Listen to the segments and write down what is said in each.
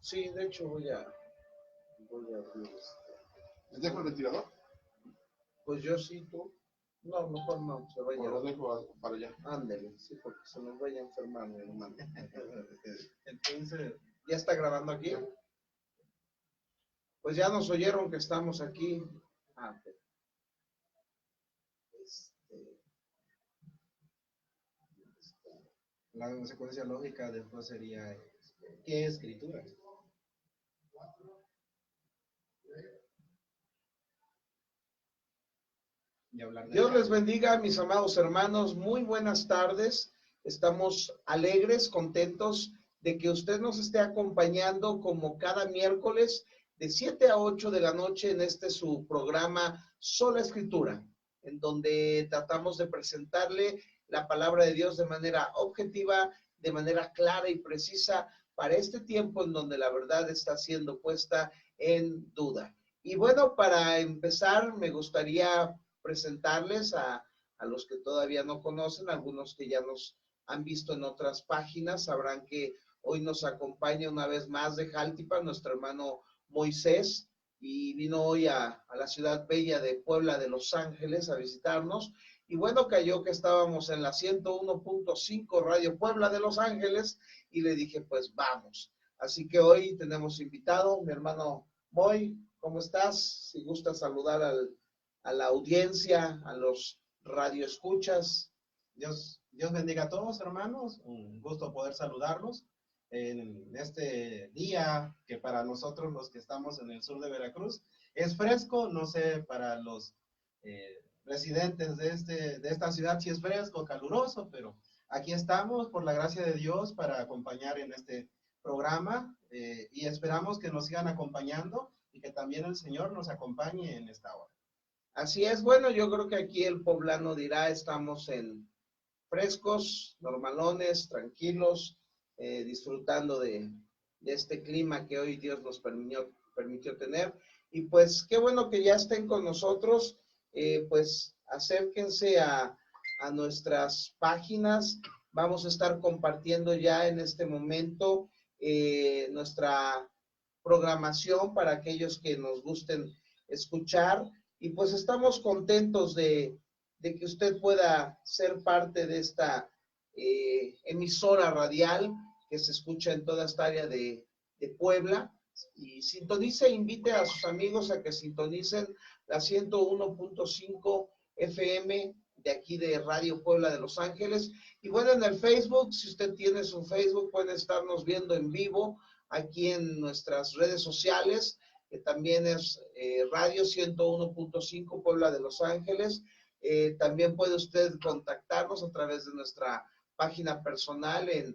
Sí, de hecho voy a abrir ¿Les dejo el ventilador? Pues yo sí, tú. No, mejor no, se ¿O vaya. lo dejo para allá? Ándele, sí, porque se nos vaya a enfermar mi hermano. Entonces, ¿ya está grabando aquí? Pues ya nos oyeron que estamos aquí. Ah, pero, este, La secuencia lógica después sería, ¿qué escritura? Y hablar de Dios les bendiga, mis amados hermanos. Muy buenas tardes. Estamos alegres, contentos de que usted nos esté acompañando como cada miércoles de 7 a 8 de la noche en este su programa Sola Escritura, en donde tratamos de presentarle la palabra de Dios de manera objetiva, de manera clara y precisa para este tiempo en donde la verdad está siendo puesta en duda. Y bueno, para empezar, me gustaría presentarles a los que todavía no conocen, algunos que ya nos han visto en otras páginas, sabrán que hoy nos acompaña una vez más de Jaltipa nuestro hermano Moisés, y vino hoy a la ciudad bella de Puebla de Los Ángeles a visitarnos, y bueno, cayó que estábamos en la 101.5 Radio Puebla de Los Ángeles, y le dije, pues vamos. Así que hoy tenemos invitado, mi hermano Moy, ¿cómo estás? Si gusta saludar a la audiencia, a los radioescuchas. Dios bendiga a todos, hermanos. Un gusto poder saludarlos en este día que para nosotros los que estamos en el sur de Veracruz es fresco. No sé para los residentes de esta ciudad si es fresco, caluroso, pero aquí estamos por la gracia de Dios para acompañar en este programa y esperamos que nos sigan acompañando y que también el Señor nos acompañe en esta hora. Así es, bueno, yo creo que aquí el poblano dirá, estamos en frescos, normalones, tranquilos, disfrutando de este clima que hoy Dios nos permitió tener. Y pues qué bueno que ya estén con nosotros, pues acérquense a nuestras páginas. Vamos a estar compartiendo ya en este momento nuestra programación para aquellos que nos gusten escuchar, y pues estamos contentos de que usted pueda ser parte de esta emisora radial que se escucha en toda esta área de Puebla, y sintonice, invite a sus amigos a que sintonicen la 101.5 FM de aquí de Radio Puebla de Los Ángeles. Y bueno, en el Facebook, si usted tiene su Facebook, puede estarnos viendo en vivo aquí en nuestras redes sociales, que también es Radio 101.5 Puebla de Los Ángeles. También puede usted contactarnos a través de nuestra página personal en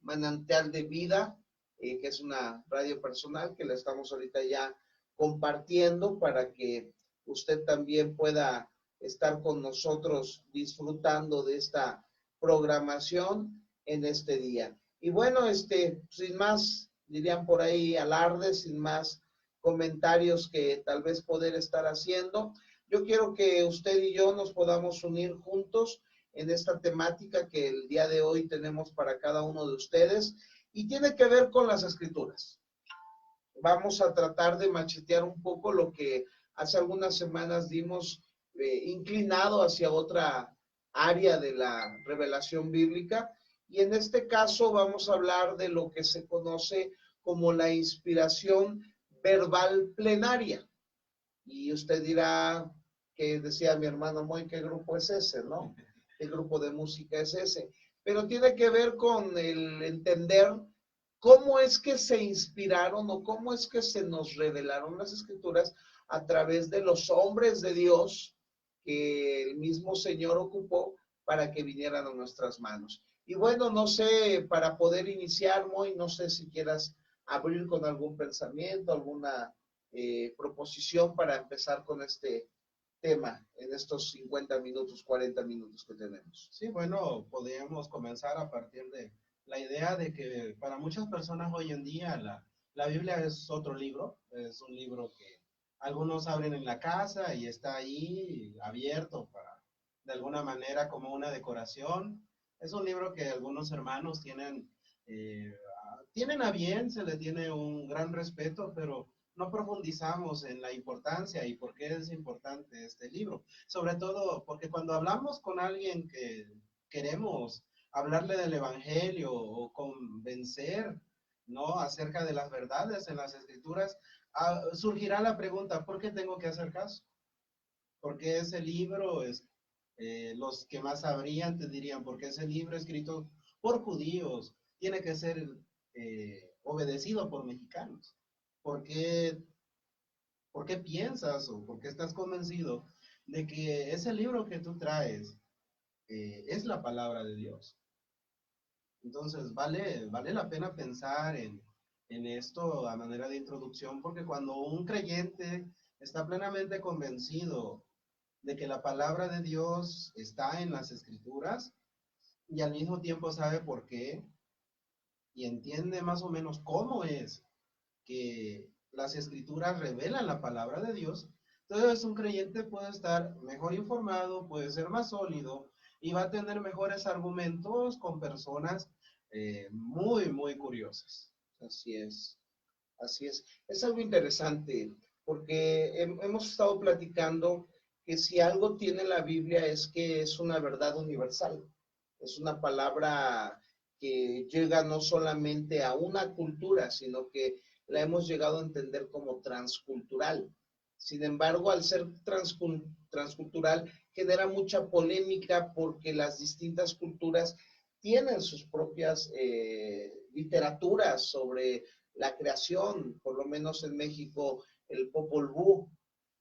Manantial de Vida, que es una radio personal que la estamos ahorita ya compartiendo para que usted también pueda estar con nosotros disfrutando de esta programación en este día. Y bueno, sin más, dirían por ahí, alardes, sin más comentarios que tal vez poder estar haciendo, yo quiero que usted y yo nos podamos unir juntos en esta temática que el día de hoy tenemos para cada uno de ustedes, y tiene que ver con las escrituras. Vamos a tratar de machetear un poco lo que hace algunas semanas dimos inclinado hacia otra área de la revelación bíblica, y en este caso vamos a hablar de lo que se conoce como la inspiración verbal plenaria. Y usted dirá, que decía mi hermano Moy, ¿qué grupo es ese, no? ¿Qué grupo de música es ese? Pero tiene que ver con el entender cómo es que se inspiraron o cómo es que se nos revelaron las escrituras a través de los hombres de Dios que el mismo Señor ocupó para que vinieran a nuestras manos. Y bueno, no sé, para poder iniciar, Moy, no sé si quieras abrir con algún pensamiento, alguna proposición para empezar con este tema en estos 50 minutos, 40 minutos que tenemos. Sí, bueno, podríamos comenzar a partir de la idea de que para muchas personas hoy en día la Biblia es otro libro, es un libro que algunos abren en la casa y está ahí abierto para, de alguna manera, como una decoración. Es un libro que algunos hermanos tienen tienen a bien, se le tiene un gran respeto, pero no profundizamos en la importancia y por qué es importante este libro. Sobre todo porque cuando hablamos con alguien que queremos hablarle del Evangelio o convencer, ¿no?, acerca de las verdades en las Escrituras, surgirá la pregunta, ¿por qué tengo que hacer caso? Porque ese libro es, los que más sabrían te dirían, porque ese libro escrito por judíos tiene que ser obedecido por mexicanos. ¿Por qué, por qué piensas o por qué estás convencido de que ese libro que tú traes es la palabra de Dios? Entonces, vale la pena pensar en esto a manera de introducción, porque cuando un creyente está plenamente convencido de que la palabra de Dios está en las Escrituras y al mismo tiempo sabe por qué y entiende más o menos cómo es que las Escrituras revelan la palabra de Dios, entonces un creyente puede estar mejor informado, puede ser más sólido y va a tener mejores argumentos con personas muy curiosas. Así es, así es. Es algo interesante porque hemos estado platicando que si algo tiene la Biblia es que es una verdad universal, es una palabra que llega no solamente a una cultura, sino que la hemos llegado a entender como transcultural. Sin embargo, al ser transcultural, genera mucha polémica porque las distintas culturas tienen sus propias literaturas sobre la creación, por lo menos en México, el Popol Vuh,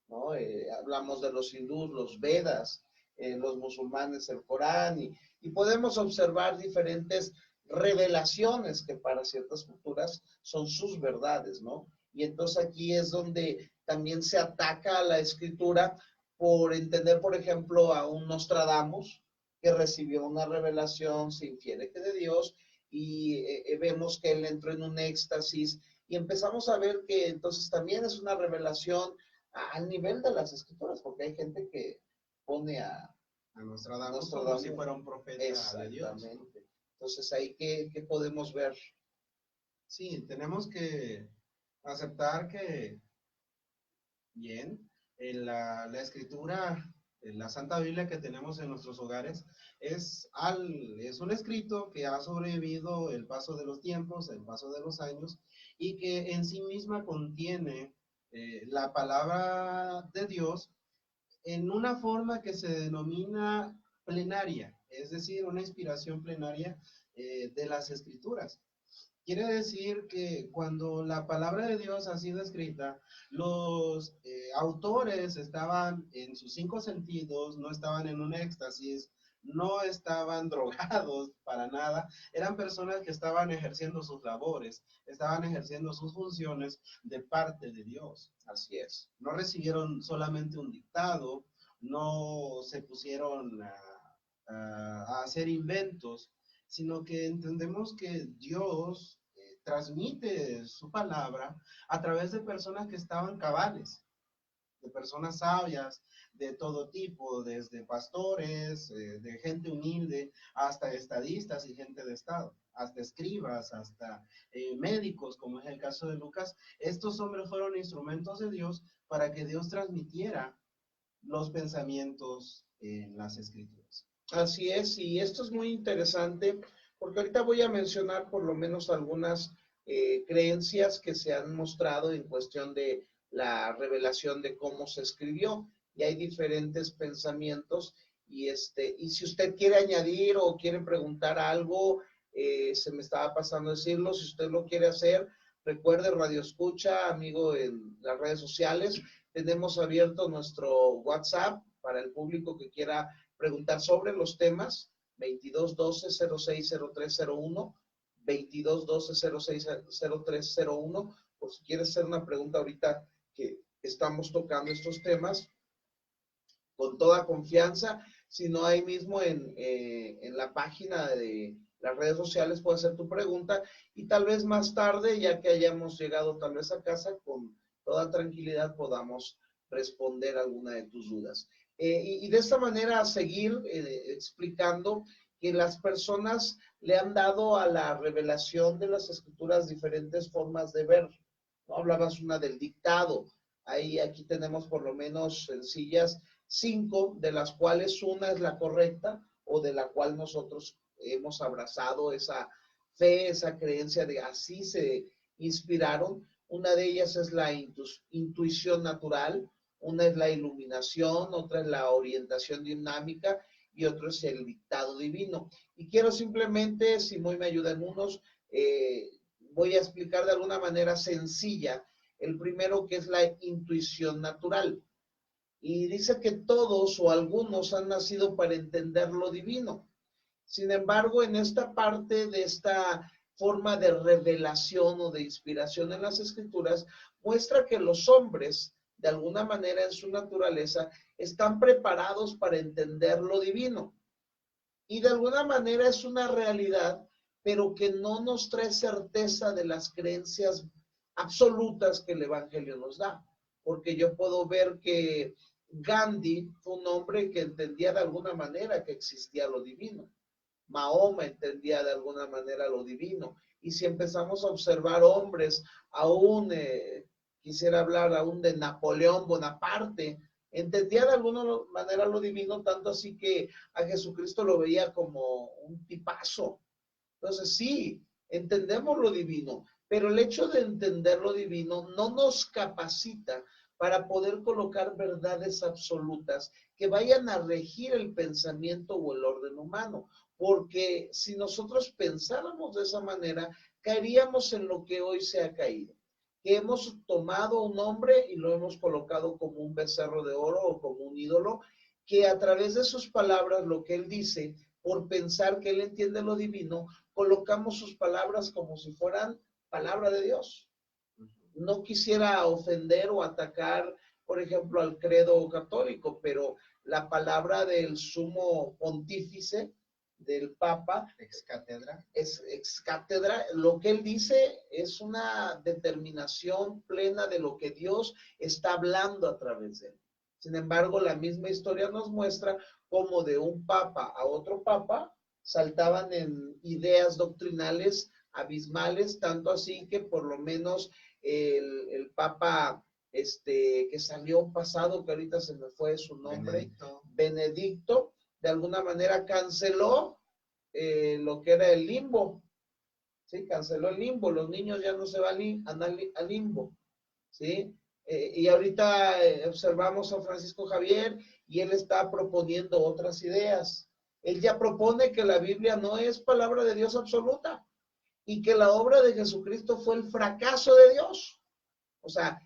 ¿no? Hablamos de los hindús, los Vedas, los musulmanes, el Corán, y podemos observar diferentes revelaciones que para ciertas culturas son sus verdades, ¿no? Y entonces aquí es donde también se ataca a la escritura por entender, por ejemplo, a un Nostradamus que recibió una revelación, se infiere que de Dios, y vemos que él entró en un éxtasis, y empezamos a ver que entonces también es una revelación al nivel de las escrituras, porque hay gente que pone a Nostradamus como si fuera un profeta de Dios. Exactamente. Entonces, ahí, ¿qué podemos ver? Sí, tenemos que aceptar que, bien, la escritura, la Santa Biblia que tenemos en nuestros hogares, es un escrito que ha sobrevivido el paso de los tiempos, el paso de los años, y que en sí misma contiene la palabra de Dios en una forma que se denomina plenaria, es decir, una inspiración plenaria de las Escrituras. Quiere decir que cuando la palabra de Dios ha sido escrita, los autores estaban en sus cinco sentidos, no estaban en un éxtasis, no estaban drogados para nada, eran personas que estaban ejerciendo sus labores, estaban ejerciendo sus funciones de parte de Dios. Así es. No recibieron solamente un dictado, no se pusieron a hacer inventos, sino que entendemos que Dios transmite su palabra a través de personas que estaban cabales, de personas sabias de todo tipo, desde pastores, de gente humilde, hasta estadistas y gente de Estado, hasta escribas, hasta médicos, como es el caso de Lucas. Estos hombres fueron instrumentos de Dios para que Dios transmitiera los pensamientos en las Escrituras. Así es, y esto es muy interesante porque ahorita voy a mencionar por lo menos algunas creencias que se han mostrado en cuestión de la revelación de cómo se escribió, y hay diferentes pensamientos, y si usted quiere añadir o quiere preguntar algo, se me estaba pasando decirlo, si usted lo quiere hacer, recuerde Radio Escucha, amigo, en las redes sociales, tenemos abierto nuestro WhatsApp para el público que quiera preguntar sobre los temas, 2212-060301, 2212-060301, por si quieres hacer una pregunta ahorita que estamos tocando estos temas, con toda confianza, si no ahí mismo en la página de las redes sociales puedes hacer tu pregunta, y tal vez más tarde, ya que hayamos llegado tal vez a casa, con toda tranquilidad podamos responder alguna de tus dudas. Y de esta manera seguir explicando que las personas le han dado a la revelación de las escrituras diferentes formas de ver. ¿No? Hablabas una del dictado. Ahí aquí tenemos por lo menos sencillas 5, de las cuales una es la correcta o de la cual nosotros hemos abrazado esa fe, esa creencia de así se inspiraron. Una de ellas es la intuición natural, una es la iluminación, otra es la orientación dinámica y otro es el dictado divino. Y quiero simplemente, si muy me ayudan unos, voy a explicar de alguna manera sencilla el primero, que es la intuición natural. Y dice que todos o algunos han nacido para entender lo divino. Sin embargo, en esta parte de esta forma de revelación o de inspiración en las escrituras, muestra que los hombres, de alguna manera en su naturaleza, están preparados para entender lo divino. Y de alguna manera es una realidad, pero que no nos trae certeza de las creencias absolutas que el Evangelio nos da. Porque yo puedo ver que Gandhi fue un hombre que entendía de alguna manera que existía lo divino. Mahoma entendía de alguna manera lo divino. Y si empezamos a observar hombres, aún quisiera hablar aún de Napoleón Bonaparte, entendía de alguna manera lo divino, tanto así que a Jesucristo lo veía como un tipazo. Entonces sí, entendemos lo divino, pero el hecho de entender lo divino no nos capacita para poder colocar verdades absolutas que vayan a regir el pensamiento o el orden humano. Porque si nosotros pensáramos de esa manera, caeríamos en lo que hoy se ha caído. Que hemos tomado un hombre y lo hemos colocado como un becerro de oro o como un ídolo, que a través de sus palabras, lo que él dice, por pensar que él entiende lo divino, colocamos sus palabras como si fueran palabra de Dios. No quisiera ofender o atacar, por ejemplo, al credo católico, pero la palabra del sumo pontífice, del Papa, ex cátedra, es ex cátedra, lo que él dice es una determinación plena de lo que Dios está hablando a través de él. Sin embargo, la misma historia nos muestra cómo de un papa a otro papa saltaban en ideas doctrinales abismales, tanto así que por lo menos el papa que salió pasado, que ahorita se me fue su nombre, Benedicto, de alguna manera canceló lo que era el limbo, ¿sí? Canceló el limbo, los niños ya no se van al limbo, ¿sí? Y ahorita observamos a Francisco Javier y él está proponiendo otras ideas. Él ya propone que la Biblia no es palabra de Dios absoluta y que la obra de Jesucristo fue el fracaso de Dios. O sea,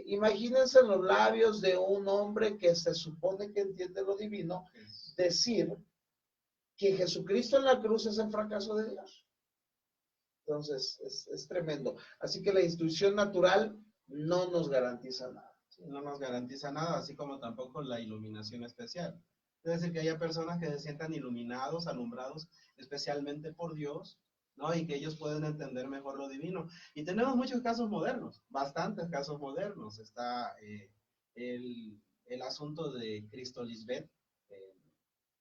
imagínense en los labios de un hombre que se supone que entiende lo divino, decir que Jesucristo en la cruz es el fracaso de Dios. Entonces, es tremendo. Así que la intuición natural no nos garantiza nada. Sí, no nos garantiza nada, así como tampoco la iluminación especial. Es decir, que haya personas que se sientan iluminados, alumbrados especialmente por Dios, ¿no? Y que ellos pueden entender mejor lo divino. Y tenemos muchos casos modernos, bastantes casos modernos. Está el asunto de Cristo Lisbeth,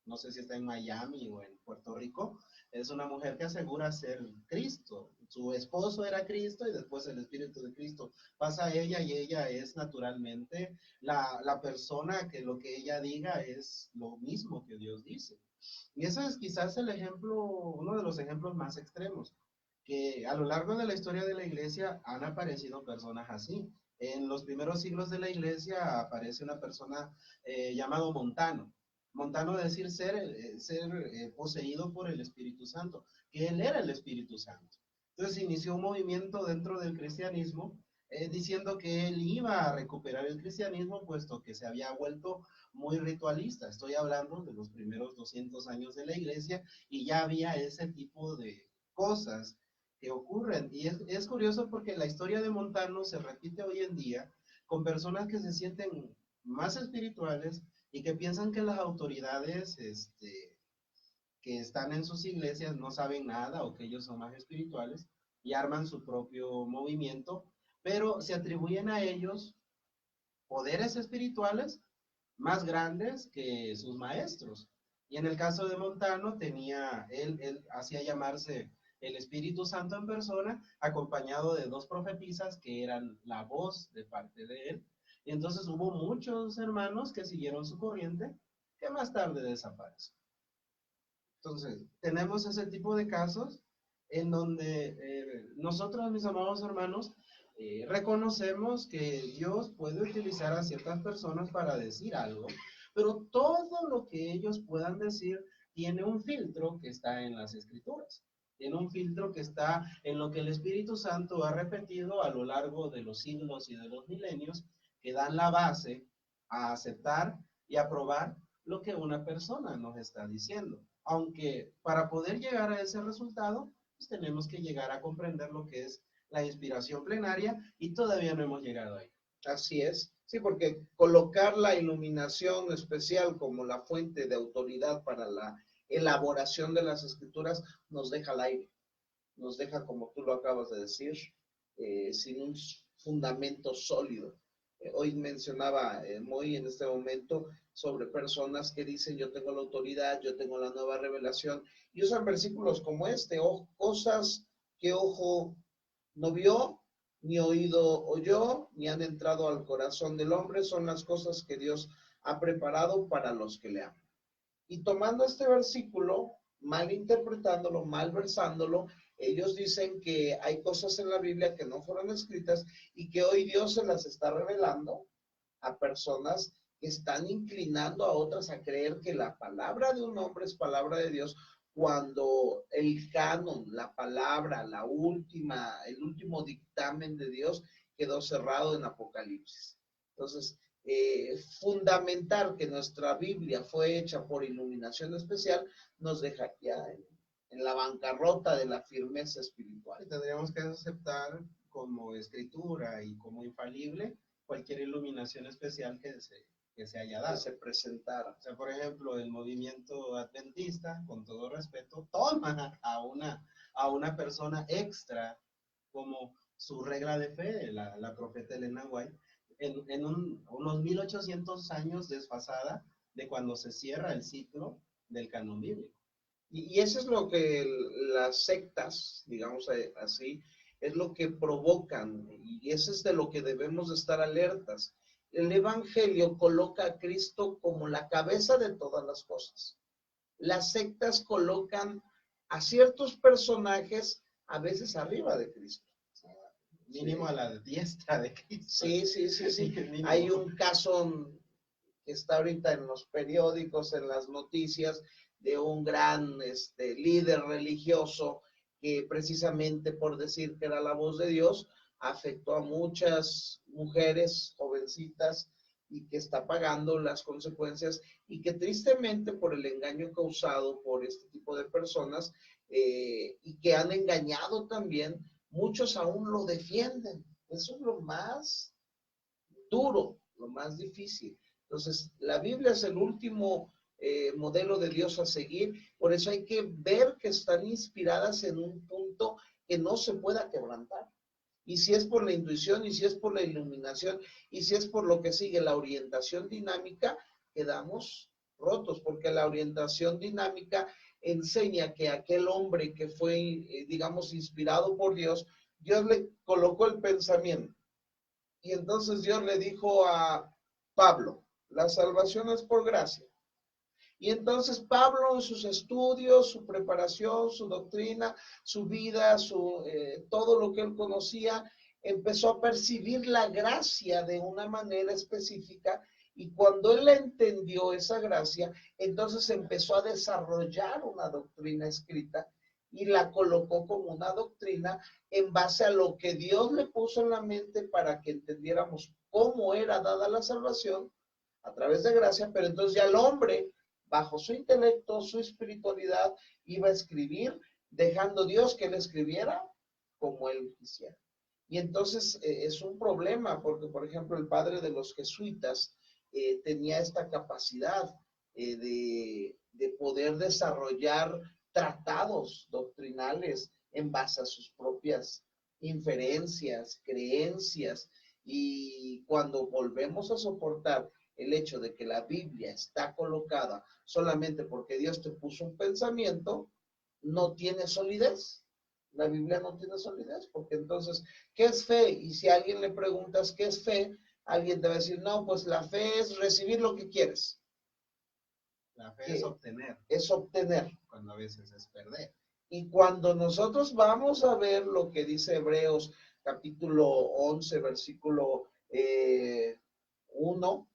no sé si está en Miami o en Puerto Rico, es una mujer que asegura ser Cristo. Su esposo era Cristo y después el Espíritu de Cristo pasa a ella y ella es naturalmente la persona que lo que ella diga es lo mismo que Dios dice. Y ese es quizás el ejemplo, uno de los ejemplos más extremos, que a lo largo de la historia de la iglesia han aparecido personas así. En los primeros siglos de la iglesia aparece una persona llamado Montano. Montano decir ser poseído por el Espíritu Santo, que él era el Espíritu Santo. Entonces inició un movimiento dentro del cristianismo diciendo que él iba a recuperar el cristianismo puesto que se había vuelto muy ritualista. Estoy hablando de los primeros 200 años de la iglesia y ya había ese tipo de cosas que ocurren. Y es curioso porque la historia de Montano se repite hoy en día con personas que se sienten más espirituales y que piensan que las autoridades que están en sus iglesias no saben nada o que ellos son más espirituales y arman su propio movimiento, pero se atribuyen a ellos poderes espirituales más grandes que sus maestros. Y en el caso de Montano, él hacía llamarse el Espíritu Santo en persona, acompañado de dos profetisas que eran la voz de parte de él. Y entonces hubo muchos hermanos que siguieron su corriente, que más tarde desaparecen. Entonces, tenemos ese tipo de casos en donde nosotros, mis amados hermanos, reconocemos que Dios puede utilizar a ciertas personas para decir algo, pero todo lo que ellos puedan decir tiene un filtro que está en las Escrituras. Tiene un filtro que está en lo que el Espíritu Santo ha repetido a lo largo de los siglos y de los milenios, que dan la base a aceptar y aprobar lo que una persona nos está diciendo. Aunque para poder llegar a ese resultado, pues tenemos que llegar a comprender lo que es la inspiración plenaria y todavía no hemos llegado ahí. Así es. Sí, porque colocar la iluminación especial como la fuente de autoridad para la elaboración de las escrituras nos deja al aire, nos deja, como tú lo acabas de decir, sin un fundamento sólido. Hoy mencionaba Moy en este momento sobre personas que dicen yo tengo la autoridad, yo tengo la nueva revelación, y usan versículos como este, cosas que ojo no vio, ni oído oyó, ni han entrado al corazón del hombre, son las cosas que Dios ha preparado para los que le aman. Y tomando este versículo, mal interpretándolo, mal versándolo, ellos dicen que hay cosas en la Biblia que no fueron escritas y que hoy Dios se las está revelando a personas que están inclinando a otras a creer que la palabra de un hombre es palabra de Dios, cuando el canon, la palabra, el último dictamen de Dios quedó cerrado en Apocalipsis. Entonces, fundamentar que nuestra Biblia fue hecha por iluminación especial nos deja ya en la bancarrota de la firmeza espiritual. Tendríamos que aceptar como escritura y como infalible cualquier iluminación especial que se haya dado. Que se presentara. O sea, por ejemplo, el movimiento adventista, con todo respeto, toma a una persona extra como su regla de fe, la profeta Elena White, en unos 1800 años desfasada de cuando se cierra el ciclo del canon bíblico. Y eso es lo que las sectas, digamos así, es lo que provocan, y eso es de lo que debemos de estar alertas. El Evangelio coloca a Cristo como la cabeza de todas las cosas. Las sectas colocan a ciertos personajes a veces arriba de Cristo. Mínimo sí. A la diestra de Cristo. Sí. Hay un caso que está ahorita en los periódicos, en las noticias, de un gran líder religioso que precisamente por decir que era la voz de Dios, afectó a muchas mujeres jovencitas y que está pagando las consecuencias y que tristemente por el engaño causado por este tipo de personas y que han engañado también, muchos aún lo defienden. Eso es lo más duro, lo más difícil. Entonces, la Biblia es el último modelo de Dios a seguir, por eso hay que ver que están inspiradas en un punto que no se pueda quebrantar. Y si es por la intuición, y si es por la iluminación, y si es por lo que sigue la orientación dinámica, quedamos rotos, porque la orientación dinámica enseña que aquel hombre que fue, digamos, inspirado por Dios, Dios le colocó el pensamiento. Y entonces Dios le dijo a Pablo, la salvación es por gracia. Y entonces Pablo en sus estudios, su preparación, su doctrina, su vida, todo lo que él conocía, empezó a percibir la gracia de una manera específica y cuando él entendió esa gracia, entonces empezó a desarrollar una doctrina escrita y la colocó como una doctrina en base a lo que Dios le puso en la mente para que entendiéramos cómo era dada la salvación a través de gracia, pero entonces ya el hombre bajo su intelecto, su espiritualidad, iba a escribir, dejando Dios que él escribiera como él quisiera. Y entonces es un problema, porque por ejemplo el padre de los jesuitas tenía esta capacidad de poder desarrollar tratados doctrinales en base a sus propias inferencias, creencias, y cuando volvemos a soportar el hecho de que la Biblia está colocada solamente porque Dios te puso un pensamiento, no tiene solidez. La Biblia no tiene solidez, porque entonces, ¿qué es fe? Y si a alguien le preguntas qué es fe, alguien te va a decir, no, pues la fe es recibir lo que quieres. La fe es obtener. Es obtener. Cuando a veces es perder. Y cuando nosotros vamos a ver lo que dice Hebreos capítulo 11, versículo 1,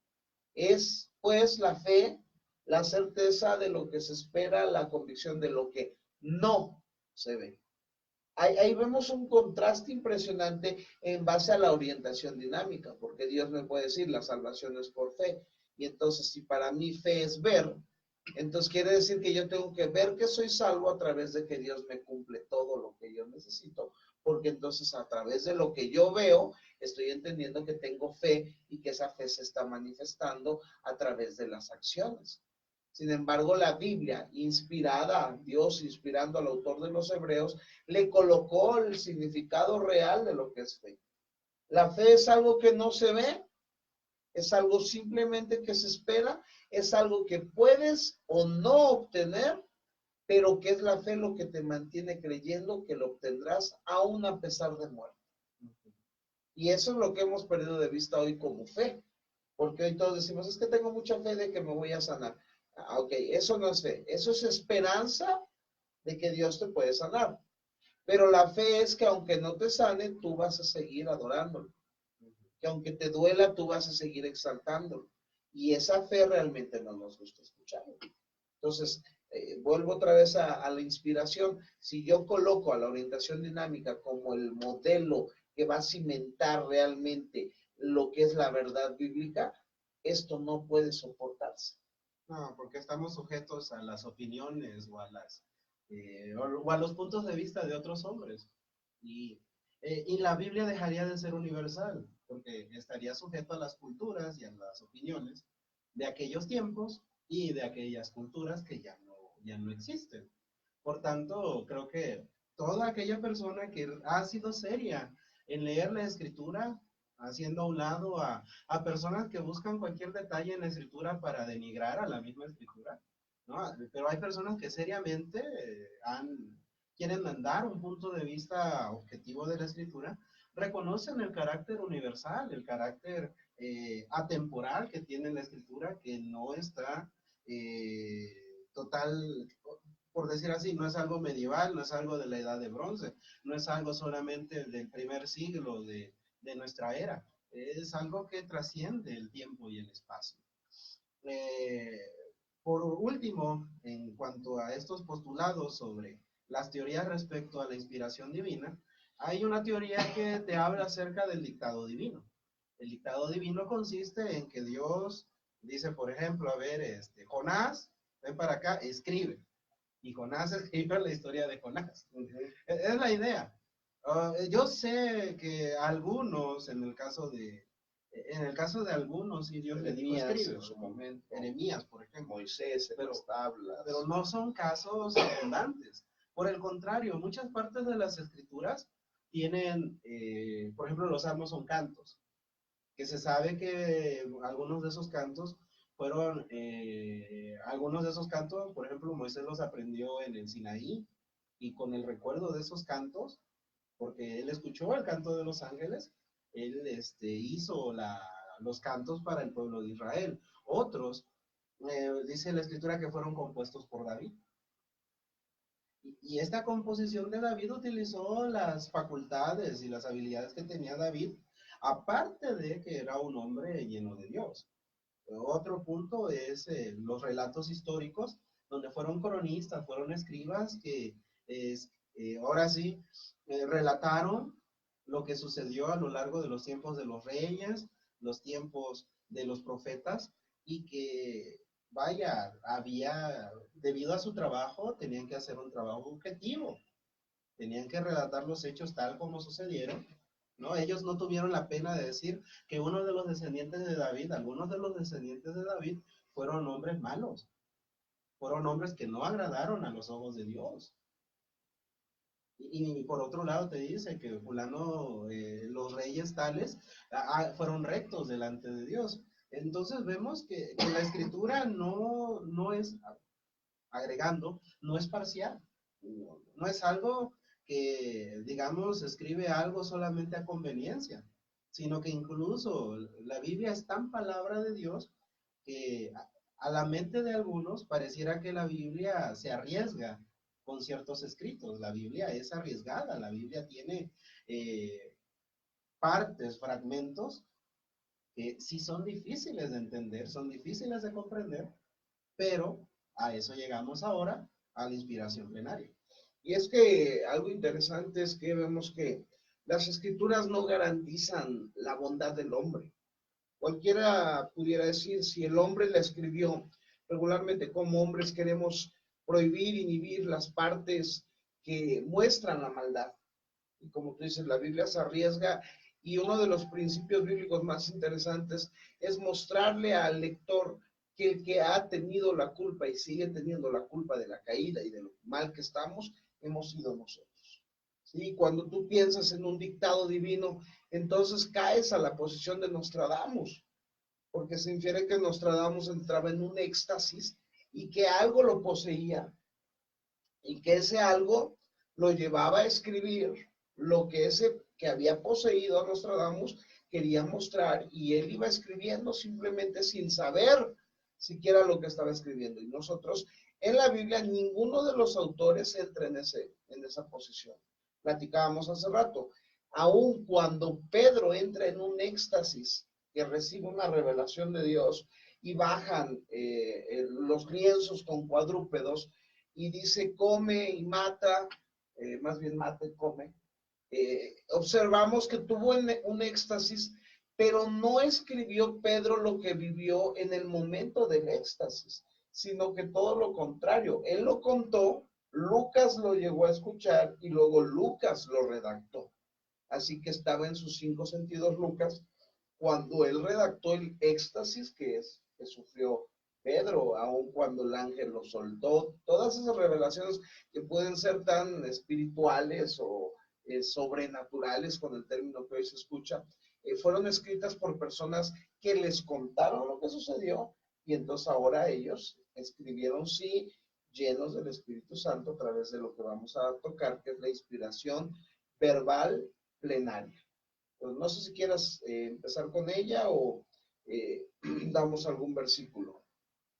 es pues la fe, la certeza de lo que se espera, la convicción de lo que no se ve. Ahí vemos un contraste impresionante en base a la orientación dinámica, porque Dios me puede decir, la salvación es por fe. Y entonces, si para mí fe es ver, entonces quiere decir que yo tengo que ver que soy salvo a través de que Dios me cumple todo lo que yo necesito, porque entonces a través de lo que yo veo, estoy entendiendo que tengo fe y que esa fe se está manifestando a través de las acciones. Sin embargo, la Biblia, inspirada, Dios inspirando al autor de los Hebreos, le colocó el significado real de lo que es fe. La fe es algo que no se ve, es algo simplemente que se espera, es algo que puedes o no obtener, pero que es la fe lo que te mantiene creyendo que lo obtendrás aún a pesar de muerte. Y eso es lo que hemos perdido de vista hoy como fe, porque hoy todos decimos, es que tengo mucha fe de que me voy a sanar. Ok, eso no es fe, eso es esperanza de que Dios te puede sanar. Pero la fe es que aunque no te sane, tú vas a seguir adorándolo. Que aunque te duela, tú vas a seguir exaltándolo. Y esa fe realmente no nos gusta escuchar. Entonces, vuelvo otra vez a la inspiración. Si yo coloco a la orientación dinámica como el modelo que va a cimentar realmente lo que es la verdad bíblica, esto no puede soportarse. No, porque estamos sujetos a las opiniones o a los puntos de vista de otros hombres. Y la Biblia dejaría de ser universal, porque estaría sujeto a las culturas y a las opiniones de aquellos tiempos y de aquellas culturas que ya no existen. Por tanto, creo que toda aquella persona que ha sido seria en leer la escritura, haciendo a un lado a personas que buscan cualquier detalle en la escritura para denigrar a la misma escritura, ¿no? Pero hay personas que seriamente quieren dar un punto de vista objetivo de la escritura, reconocen el carácter universal, el carácter atemporal que tiene la escritura, que no está total, por decir así, no es algo medieval, no es algo de la edad de bronce, no es algo solamente del primer siglo de nuestra era, es algo que trasciende el tiempo y el espacio. Por último, en cuanto a estos postulados sobre las teorías respecto a la inspiración divina, hay una teoría que te habla acerca del dictado divino. El dictado divino consiste en que Dios dice, por ejemplo, a ver, Jonás, ven para acá, escribe. Y Jonás escribe la historia de Jonás. Es la idea. Yo sé que algunos, en el caso de algunos, sí, Dios le dijo escribe. En su momento. Jeremías, por ejemplo. Moisés en las tablas. Pero no son casos abundantes. Por el contrario, muchas partes de las escrituras tienen, por ejemplo, los salmos son cantos, que se sabe que algunos de esos cantos fueron, por ejemplo, Moisés los aprendió en el Sinaí, y con el recuerdo de esos cantos, porque él escuchó el canto de los ángeles, él hizo los cantos para el pueblo de Israel. Otros, dice la escritura que fueron compuestos por David. Y esta composición de David utilizó las facultades y las habilidades que tenía David, aparte de que era un hombre lleno de Dios. Otro punto es los relatos históricos, donde fueron cronistas, fueron escribas que ahora sí relataron lo que sucedió a lo largo de los tiempos de los reyes, los tiempos de los profetas, y que, vaya, debido a su trabajo, tenían que hacer un trabajo objetivo, tenían que relatar los hechos tal como sucedieron, ¿no? Ellos no tuvieron la pena de decir que uno de los descendientes de David, algunos de los descendientes de David, fueron hombres malos, fueron hombres que no agradaron a los ojos de Dios. Y por otro lado te dice que fulano, los reyes tales, fueron rectos delante de Dios. Entonces vemos que la escritura no es, agregando, no es parcial, no es algo que, digamos, escribe algo solamente a conveniencia, sino que incluso la Biblia es tan palabra de Dios que a la mente de algunos pareciera que la Biblia se arriesga con ciertos escritos. La Biblia es arriesgada, la Biblia tiene partes, fragmentos que sí son difíciles de entender, son difíciles de comprender, pero a eso llegamos ahora, a la inspiración plenaria. Y es que algo interesante es que vemos que las escrituras no garantizan la bondad del hombre. Cualquiera pudiera decir, si el hombre la escribió, regularmente como hombres queremos prohibir, inhibir las partes que muestran la maldad. Y como tú dices, la Biblia se arriesga y uno de los principios bíblicos más interesantes es mostrarle al lector que el que ha tenido la culpa y sigue teniendo la culpa de la caída y de lo mal que estamos, hemos sido nosotros. ¿Sí? Cuando tú piensas en un dictado divino, entonces caes a la posición de Nostradamus, porque se infiere que Nostradamus entraba en un éxtasis y que algo lo poseía y que ese algo lo llevaba a escribir lo que ese que había poseído a Nostradamus quería mostrar, y él iba escribiendo simplemente sin saber siquiera lo que estaba escribiendo. Y nosotros en la Biblia ninguno de los autores entra en esa posición. Platicábamos hace rato, aun cuando Pedro entra en un éxtasis que recibe una revelación de Dios y bajan los lienzos con cuadrúpedos y dice come y mata, más bien mata y come. Observamos que tuvo un éxtasis, pero no escribió Pedro lo que vivió en el momento del éxtasis, sino que todo lo contrario. Él lo contó, Lucas lo llegó a escuchar y luego Lucas lo redactó. Así que estaba en sus 5 sentidos Lucas cuando él redactó el éxtasis que sufrió Pedro, aun cuando el ángel lo soltó. Todas esas revelaciones que pueden ser tan espirituales o sobrenaturales, con el término que hoy se escucha, fueron escritas por personas que les contaron lo que sucedió, y entonces ahora ellos escribieron, sí, llenos del Espíritu Santo a través de lo que vamos a tocar, que es la inspiración verbal plenaria. Pues no sé si quieras empezar con ella o damos algún versículo.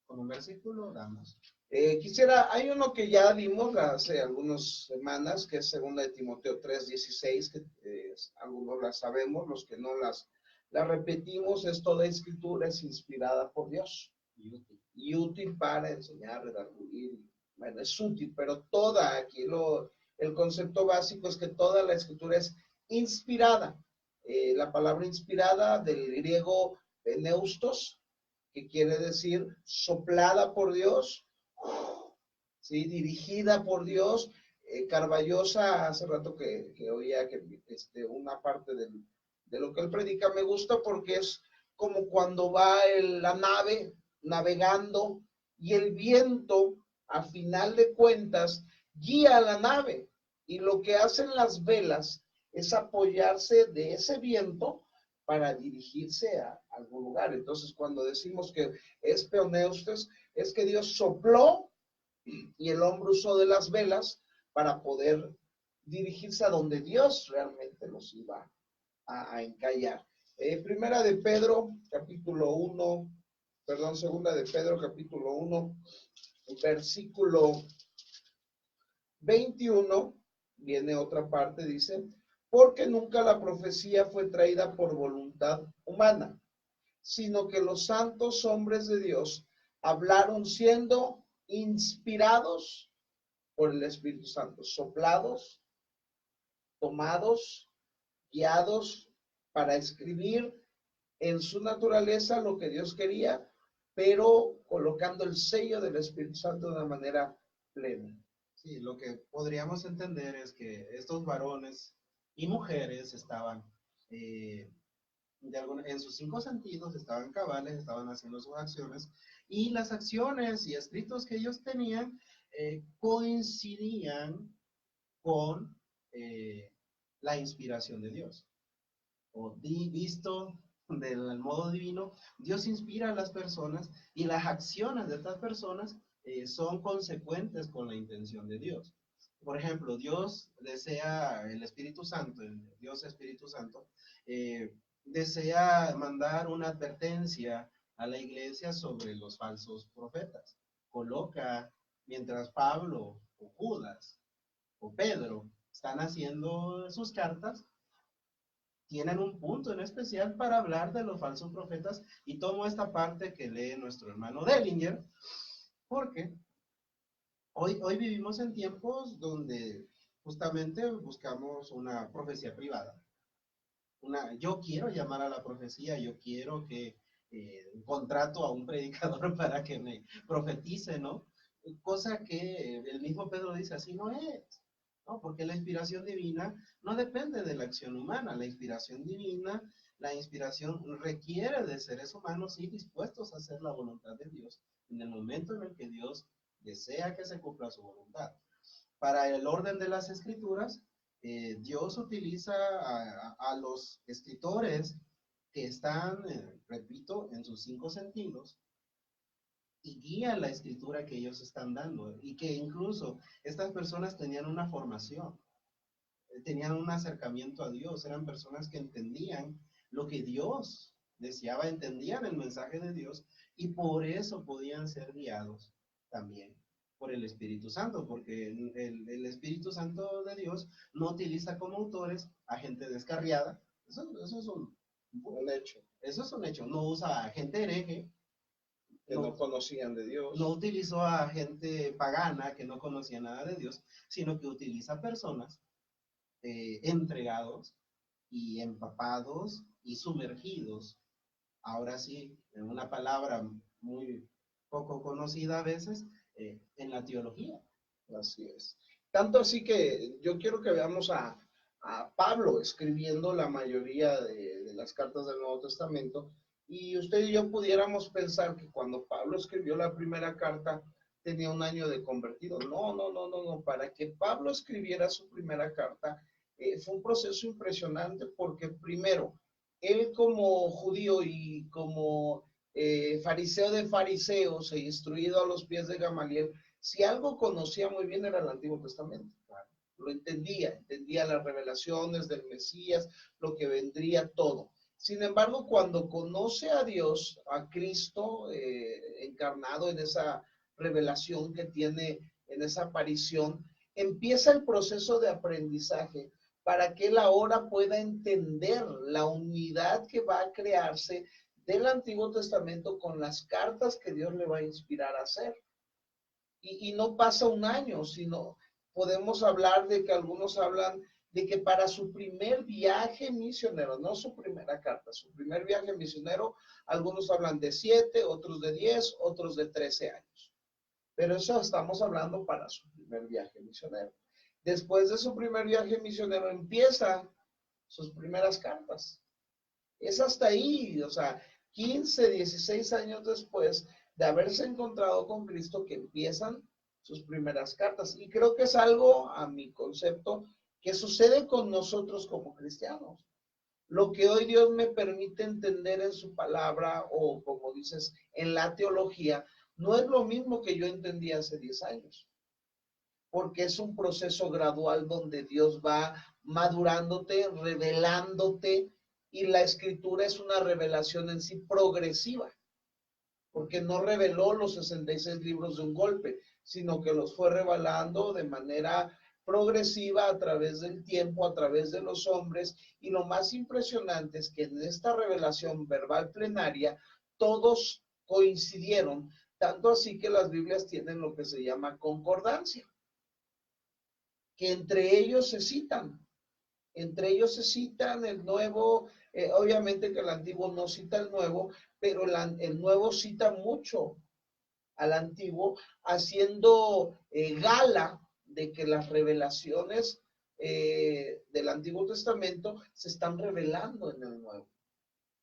Con un versículo damos. Hay uno que ya dimos hace algunas semanas, que es 2 de Timoteo 3:16, que algunos la sabemos, los que no la repetimos. Es toda escritura es inspirada por Dios y útil para enseñar, redarguir. Bueno, es útil, pero toda, aquí el concepto básico es que toda la escritura es inspirada. La palabra inspirada del griego neustos, que quiere decir soplada por Dios, ¿sí? Dirigida por Dios. Carballosa, hace rato que oía que una parte de lo que él predica me gusta, porque es como cuando va la nave navegando y el viento, a final de cuentas, guía a la nave, y lo que hacen las velas es apoyarse de ese viento para dirigirse a algún lugar. Entonces, cuando decimos que es peoneustes, es que Dios sopló y el hombre usó de las velas para poder dirigirse a donde Dios realmente los iba a encallar. Segunda de Pedro, capítulo 1, versículo 21, viene otra parte, dice, porque nunca la profecía fue traída por voluntad humana, sino que los santos hombres de Dios hablaron siendo inspirados por el Espíritu Santo, soplados, tomados, guiados para escribir en su naturaleza lo que Dios quería, pero colocando el sello del Espíritu Santo de una manera plena. Sí, lo que podríamos entender es que estos varones y mujeres estaban en sus 5 sentidos, estaban cabales, estaban haciendo sus acciones, y las acciones y escritos que ellos tenían coincidían con la inspiración de Dios. O visto del modo divino, Dios inspira a las personas y las acciones de estas personas son consecuentes con la intención de Dios. Por ejemplo, Dios desea, el Espíritu Santo, el Dios Espíritu Santo, desea mandar una advertencia a la iglesia sobre los falsos profetas. Coloca, mientras Pablo o Judas o Pedro están haciendo sus cartas, tienen un punto en especial para hablar de los falsos profetas, y tomo esta parte que lee nuestro hermano Dellinger, porque hoy vivimos en tiempos donde justamente buscamos una profecía privada. Yo quiero llamar a la profecía, yo quiero que contrato a un predicador para que me profetice, ¿no? Cosa que el mismo Pedro dice, así no es, ¿no? Porque la inspiración divina no depende de la acción humana, la inspiración divina, la inspiración requiere de seres humanos y dispuestos a hacer la voluntad de Dios en el momento en el que Dios desea que se cumpla su voluntad. Para el orden de las escrituras, Dios utiliza a los escritores que están, repito, en sus 5 sentidos, y guía la escritura que ellos están dando, y que incluso estas personas tenían una formación, tenían un acercamiento a Dios, eran personas que entendían lo que Dios deseaba, entendían el mensaje de Dios, y por eso podían ser guiados también por el Espíritu Santo, porque el Espíritu Santo de Dios no utiliza como autores a gente descarriada. Eso es un hecho. Eso es un hecho. No usa a gente hereje que no conocían de Dios. No utilizó a gente pagana que no conocía nada de Dios, sino que utiliza personas entregados y empapados y sumergidos. Ahora sí, en una palabra muy poco conocida a veces, en la teología. Así es. Tanto así que yo quiero que veamos a Pablo escribiendo la mayoría de las cartas del Nuevo Testamento, y usted y yo pudiéramos pensar que cuando Pablo escribió la primera carta tenía un año de convertido. No. Para que Pablo escribiera su primera carta fue un proceso impresionante, porque primero, él como judío y como fariseo de fariseos e instruido a los pies de Gamaliel, si algo conocía muy bien era el Antiguo Testamento. Lo entendía las revelaciones del Mesías, lo que vendría, todo. Sin embargo, cuando conoce a Dios, a Cristo encarnado en esa revelación que tiene, en esa aparición, empieza el proceso de aprendizaje para que él ahora pueda entender la unidad que va a crearse del Antiguo Testamento con las cartas que Dios le va a inspirar a hacer. Y no pasa un año, sino podemos hablar de que algunos hablan de que para su primer viaje misionero, no su primera carta, su primer viaje misionero, algunos hablan de 7, otros de 10, otros de 13 años. Pero eso estamos hablando para su primer viaje misionero. Después de su primer viaje misionero empieza sus primeras cartas. Es hasta ahí, o sea, 15, 16 años después de haberse encontrado con Cristo que empiezan sus primeras cartas. Y creo que es algo, a mi concepto, que sucede con nosotros como cristianos. Lo que hoy Dios me permite entender en su palabra, o como dices, en la teología, no es lo mismo que yo entendía hace 10 años. Porque es un proceso gradual donde Dios va madurándote, revelándote, y la escritura es una revelación en sí progresiva, porque no reveló los 66 libros de un golpe, sino que los fue revelando de manera progresiva a través del tiempo, a través de los hombres, y lo más impresionante es que en esta revelación verbal plenaria todos coincidieron, tanto así que las Biblias tienen lo que se llama concordancia, que entre ellos se citan el nuevo, obviamente que el antiguo no cita el nuevo, pero el nuevo cita mucho al antiguo, haciendo gala de que las revelaciones del Antiguo Testamento se están revelando en el nuevo.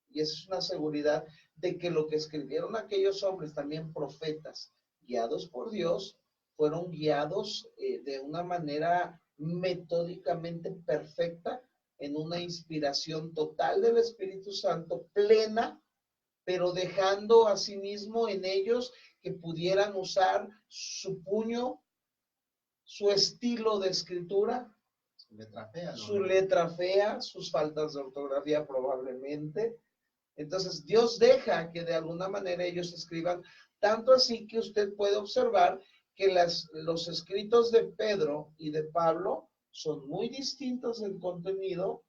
Y esa es una seguridad de que lo que escribieron aquellos hombres, también profetas, guiados por Dios, fueron guiados de una manera metódicamente perfecta en una inspiración total del Espíritu Santo, plena, pero dejando asimismo en ellos que pudieran usar su puño, su estilo de escritura, su letra fea, sus faltas de ortografía probablemente. Entonces Dios deja que de alguna manera ellos escriban, tanto así que usted puede observar que los escritos de Pedro y de Pablo son muy distintos en contenido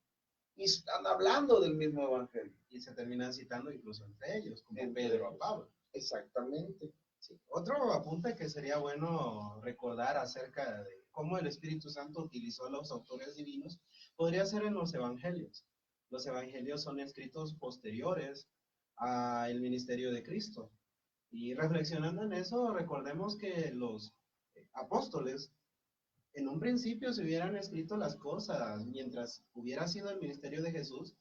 y están hablando del mismo evangelio. Y se terminan citando incluso entre ellos, como Entre Pedro ellos. a Pablo. Exactamente. Sí. Otro apunte que sería bueno recordar acerca de cómo el Espíritu Santo utilizó a los autores divinos podría ser en los evangelios. Los evangelios son escritos posteriores al ministerio de Cristo. Y reflexionando en eso, recordemos que los apóstoles en un principio se hubieran escrito las cosas mientras hubiera sido el ministerio de Jesús,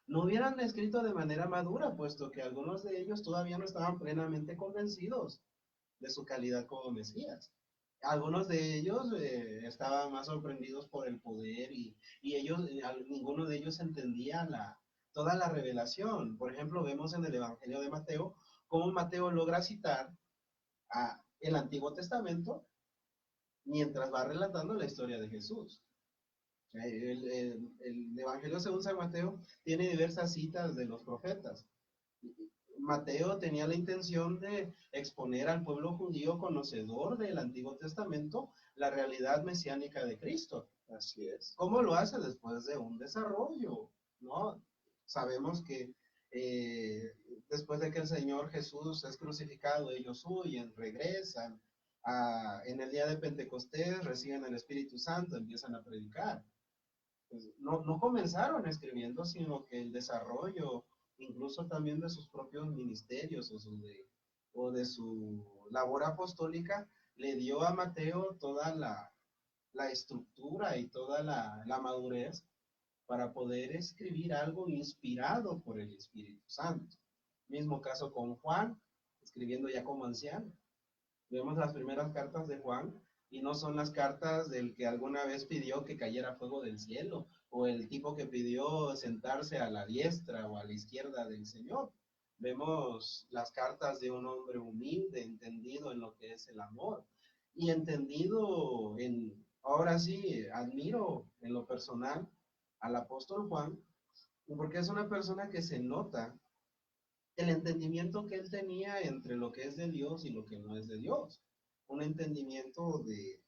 no hubieran escrito de manera madura, puesto que algunos de ellos todavía no estaban plenamente convencidos de su calidad como Mesías. Algunos de ellos estaban más sorprendidos por el poder y ellos, ninguno de ellos entendía toda la revelación. Por ejemplo, vemos en el Evangelio de Mateo cómo Mateo logra citar el Antiguo Testamento mientras va relatando la historia de Jesús. El Evangelio según San Mateo tiene diversas citas de los profetas. Mateo tenía la intención de exponer al pueblo judío conocedor del Antiguo Testamento la realidad mesiánica de Cristo. Así es. ¿Cómo lo hace? Después de un desarrollo, ¿no? Sabemos que después de que el Señor Jesús es crucificado, ellos huyen, regresan, en el día de Pentecostés reciben el Espíritu Santo, empiezan a predicar. Pues no comenzaron escribiendo, sino que el desarrollo, incluso también de sus propios ministerios o de su labor apostólica, le dio a Mateo toda la estructura y toda la madurez para poder escribir algo inspirado por el Espíritu Santo. Mismo caso con Juan, escribiendo ya como anciano. Vemos las primeras cartas de Juan y no son las cartas del que alguna vez pidió que cayera fuego del cielo o el tipo que pidió sentarse a la diestra o a la izquierda del Señor. Vemos las cartas de un hombre humilde, entendido en lo que es el amor y entendido ahora sí, admiro en lo personal al apóstol Juan, porque es una persona que se nota el entendimiento que él tenía entre lo que es de Dios y lo que no es de Dios. Un entendimiento de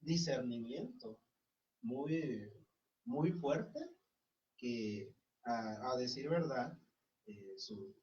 discernimiento muy, muy fuerte que, a decir verdad,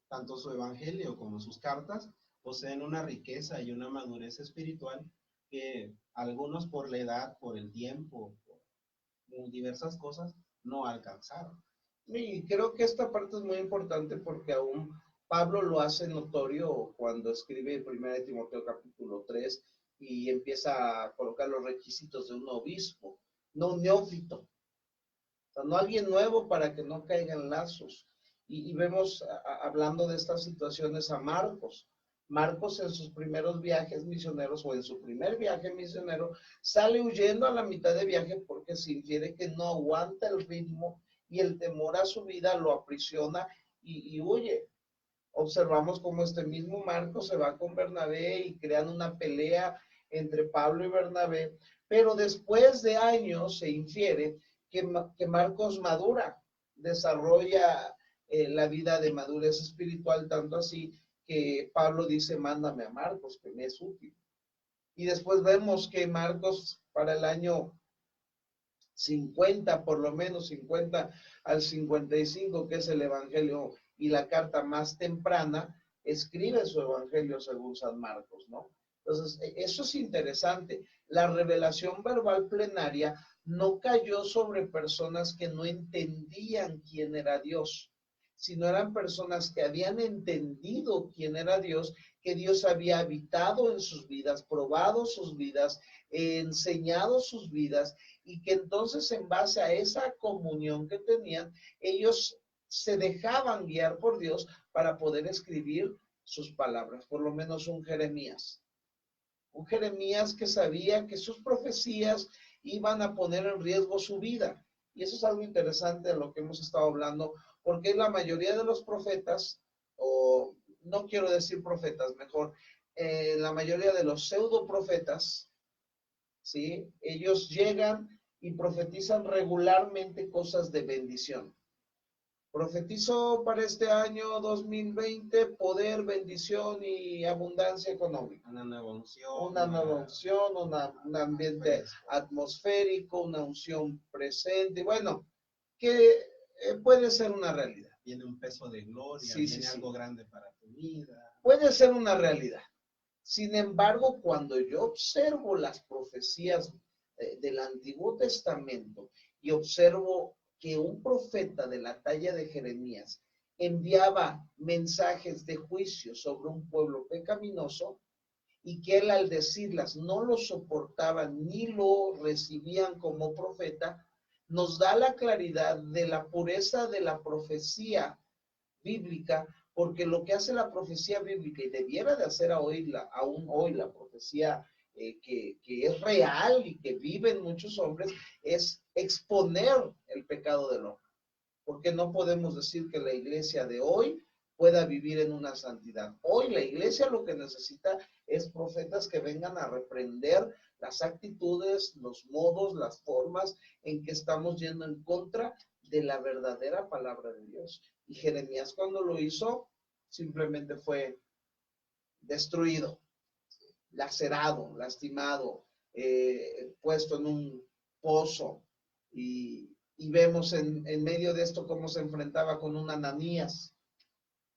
tanto su evangelio como sus cartas poseen una riqueza y una madurez espiritual que algunos por la edad, por el tiempo, por diversas cosas, no alcanzaron. Y creo que esta parte es muy importante porque aún Pablo lo hace notorio cuando escribe 1 Timoteo capítulo 3 y empieza a colocar los requisitos de un obispo, no un neófito, o sea, no alguien nuevo para que no caigan lazos. Y vemos, hablando de estas situaciones, a Marcos. Marcos en sus primeros viajes misioneros o en su primer viaje misionero sale huyendo a la mitad de viaje porque se infiere que no aguanta el ritmo y el temor a su vida lo aprisiona y huye. Observamos cómo este mismo Marcos se va con Bernabé y crean una pelea entre Pablo y Bernabé, pero después de años se infiere que Marcos madura, desarrolla la vida de madurez espiritual, tanto así que Pablo dice, mándame a Marcos, que me es útil. Y después vemos que Marcos para el año 50, por lo menos 50 al 55, que es el evangelio y la carta más temprana, escribe su evangelio según San Marcos, ¿no? Entonces, eso es interesante. La revelación verbal plenaria no cayó sobre personas que no entendían quién era Dios, sino eran personas que habían entendido quién era Dios, que Dios había habitado en sus vidas, probado sus vidas, enseñado sus vidas, y que entonces en base a esa comunión que tenían, ellos se dejaban guiar por Dios para poder escribir sus palabras, por lo menos un Jeremías que sabía que sus profecías iban a poner en riesgo su vida. Y eso es algo interesante de lo que hemos estado hablando, porque la mayoría de los profetas, o no quiero decir profetas, mejor, la mayoría de los pseudo profetas, ¿sí? Ellos llegan y profetizan regularmente cosas de bendición. Profetizo para este año 2020 poder, bendición y abundancia económica. Una nueva unción. Una nueva unción, un ambiente atmosférico, una unción presente. Bueno, que puede ser una realidad. Viene un peso de gloria, Sí, viene sí, algo grande para tu vida. Puede ser una realidad. Sin embargo, cuando yo observo las profecías del Antiguo Testamento y observo que un profeta de la talla de Jeremías enviaba mensajes de juicio sobre un pueblo pecaminoso y que él al decirlas no lo soportaban ni lo recibían como profeta, nos da la claridad de la pureza de la profecía bíblica, porque lo que hace la profecía bíblica y debiera de hacer aún hoy la profecía que es real y que viven muchos hombres, es exponer el pecado del hombre. Porque no podemos decir que la iglesia de hoy pueda vivir en una santidad. Hoy la iglesia lo que necesita es profetas que vengan a reprender las actitudes, los modos, las formas en que estamos yendo en contra de la verdadera palabra de Dios. Y Jeremías cuando lo hizo, simplemente fue destruido, lacerado, lastimado, puesto en un pozo. Y vemos en medio de esto cómo se enfrentaba con un Ananías,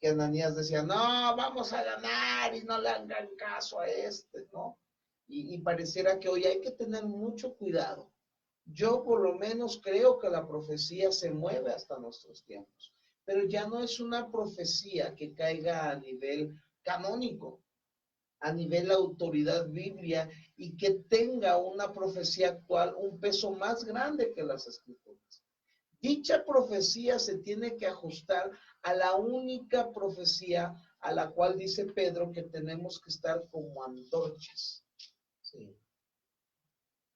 que Ananías decía, no, vamos a ganar y no le hagan caso a este, ¿no? Y pareciera que hoy hay que tener mucho cuidado. Yo por lo menos creo que la profecía se mueve hasta nuestros tiempos, pero ya no es una profecía que caiga a nivel canónico, a nivel autoridad biblia y que tenga una profecía actual un peso más grande que las escrituras. Dicha profecía se tiene que ajustar a la única profecía a la cual dice Pedro que tenemos que estar como antorchas. Sí.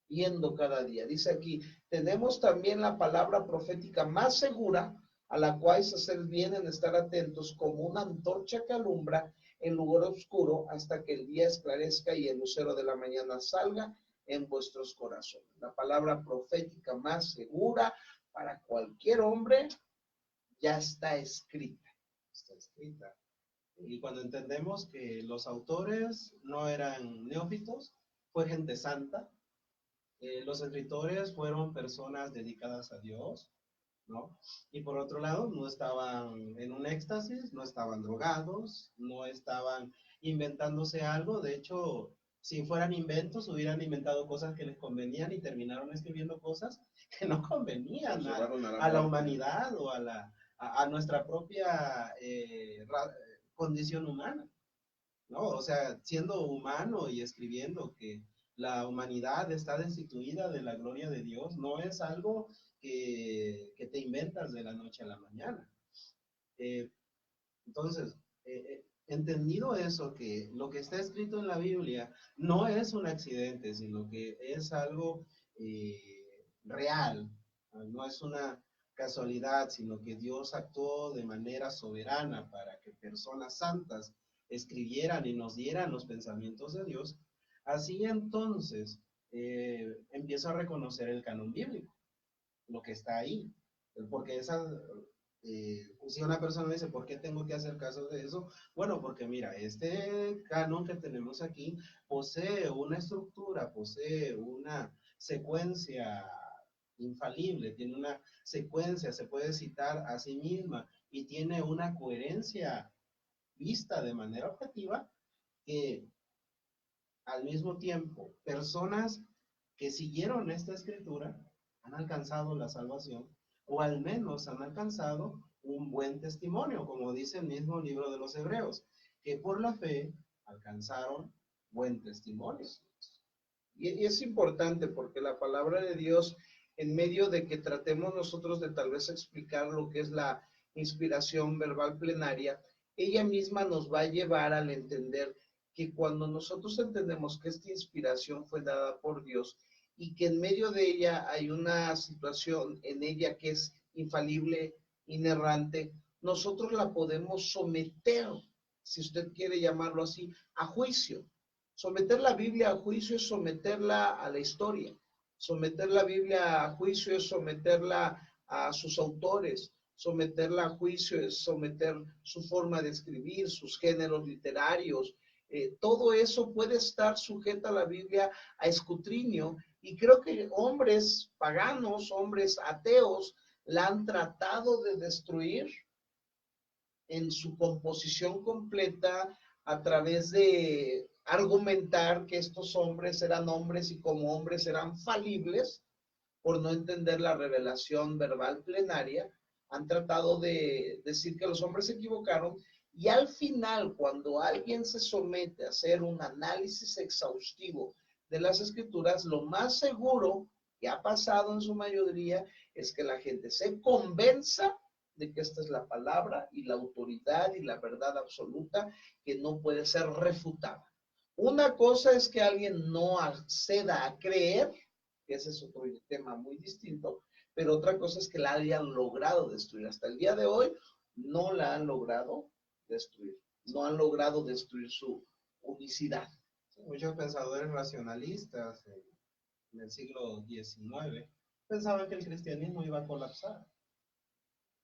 Yendo cada día. Dice aquí, tenemos también la palabra profética más segura, a la cual es hacer bien en estar atentos como una antorcha que alumbra en lugar oscuro hasta que el día esclarezca y el lucero de la mañana salga en vuestros corazones. La palabra profética más segura para cualquier hombre ya está escrita. Está escrita. Y cuando entendemos que los autores no eran neófitos, fue gente santa, los escritores fueron personas dedicadas a Dios, ¿no? Y por otro lado, no estaban en un éxtasis, no estaban drogados, no estaban inventándose algo. De hecho, si fueran inventos, hubieran inventado cosas que les convenían y terminaron escribiendo cosas que no convenían a la humanidad o a nuestra propia condición humana, ¿no? O sea, siendo humano y escribiendo que la humanidad está destituida de la gloria de Dios, no es algo que te inventas de la noche a la mañana. Entonces, entendido eso, que lo que está escrito en la Biblia no es un accidente, sino que es algo real, no es una casualidad, sino que Dios actuó de manera soberana para que personas santas escribieran y nos dieran los pensamientos de Dios. Así entonces empiezo a reconocer el canon bíblico, lo que está ahí, porque si una persona dice, ¿por qué tengo que hacer caso de eso? Bueno, porque mira, este canon que tenemos aquí posee una estructura, posee una secuencia infalible, tiene una secuencia, se puede citar a sí misma y tiene una coherencia vista de manera objetiva que al mismo tiempo personas que siguieron esta escritura han alcanzado la salvación o al menos han alcanzado un buen testimonio, como dice el mismo libro de los Hebreos, que por la fe alcanzaron buen testimonio. Y es importante porque la palabra de Dios, en medio de que tratemos nosotros de tal vez explicar lo que es la inspiración verbal plenaria, ella misma nos va a llevar al entender que cuando nosotros entendemos que esta inspiración fue dada por Dios y que en medio de ella hay una situación en ella que es infalible, inerrante, nosotros la podemos someter, si usted quiere llamarlo así, a juicio. Someter la Biblia a juicio es someterla a la historia. Someter la Biblia a juicio es someterla a sus autores. Someterla a juicio es someter su forma de escribir, sus géneros literarios. Todo eso puede estar sujeta a la Biblia a escrutinio, y creo que hombres paganos, hombres ateos, la han tratado de destruir en su composición completa a través de argumentar que estos hombres eran hombres y como hombres eran falibles por no entender la revelación verbal plenaria. Han tratado de decir que los hombres se equivocaron, y al final, cuando alguien se somete a hacer un análisis exhaustivo de las escrituras, lo más seguro que ha pasado en su mayoría es que la gente se convenza de que esta es la palabra y la autoridad y la verdad absoluta que no puede ser refutada. Una cosa es que alguien no acceda a creer, que ese es otro tema muy distinto, pero otra cosa es que la hayan logrado destruir. Hasta el día de hoy no la han logrado destruir, no han logrado destruir su unicidad. Muchos pensadores racionalistas en el siglo XIX pensaban que el cristianismo iba a colapsar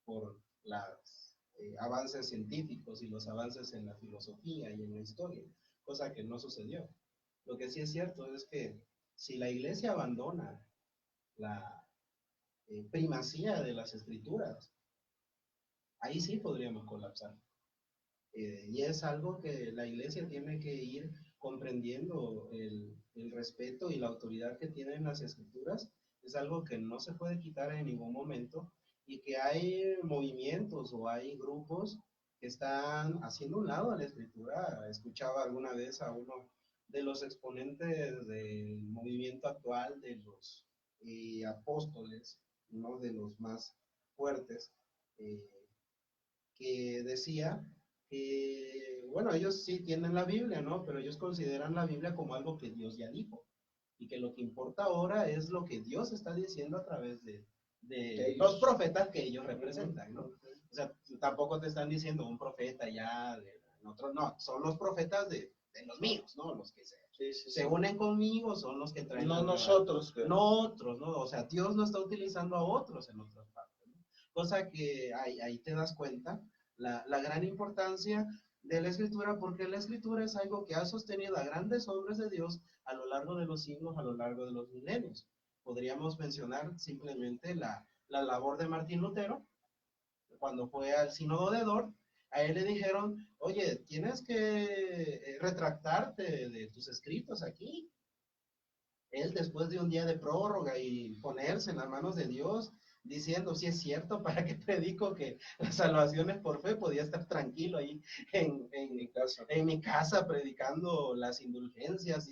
por los avances científicos y los avances en la filosofía y en la historia, cosa que no sucedió. Lo que sí es cierto es que si la iglesia abandona la primacía de las escrituras, ahí sí podríamos colapsar. Y es algo que la iglesia tiene que ir comprendiendo, el respeto y la autoridad que tienen las escrituras es algo que no se puede quitar en ningún momento, y que hay movimientos o hay grupos que están haciendo un lado a la escritura. Escuchaba alguna vez a uno de los exponentes del movimiento actual de los apóstoles, uno de los más fuertes, que decía que, bueno, ellos sí tienen la Biblia, ¿no? Pero ellos consideran la Biblia como algo que Dios ya dijo, y que lo que importa ahora es lo que Dios está diciendo a través de los profetas que ellos representan, ¿no? O sea, tampoco te están diciendo un profeta ya de otro, no, son los profetas de los míos, ¿no? Los que se unen conmigo son los que traen. No nosotros. No otros, ¿no? O sea, Dios no está utilizando a otros en otras partes, ¿no? Cosa que ahí te das cuenta la gran importancia de la escritura, porque la escritura es algo que ha sostenido a grandes hombres de Dios a lo largo de los siglos, a lo largo de los milenios. Podríamos mencionar simplemente la labor de Martín Lutero, cuando fue al sínodo de Dort. A él le dijeron, oye, tienes que retractarte de tus escritos aquí. Él, después de un día de prórroga y ponerse en las manos de Dios, diciendo, si es cierto, ¿para qué predico que la salvación es por fe? Podía estar tranquilo ahí en mi casa predicando las indulgencias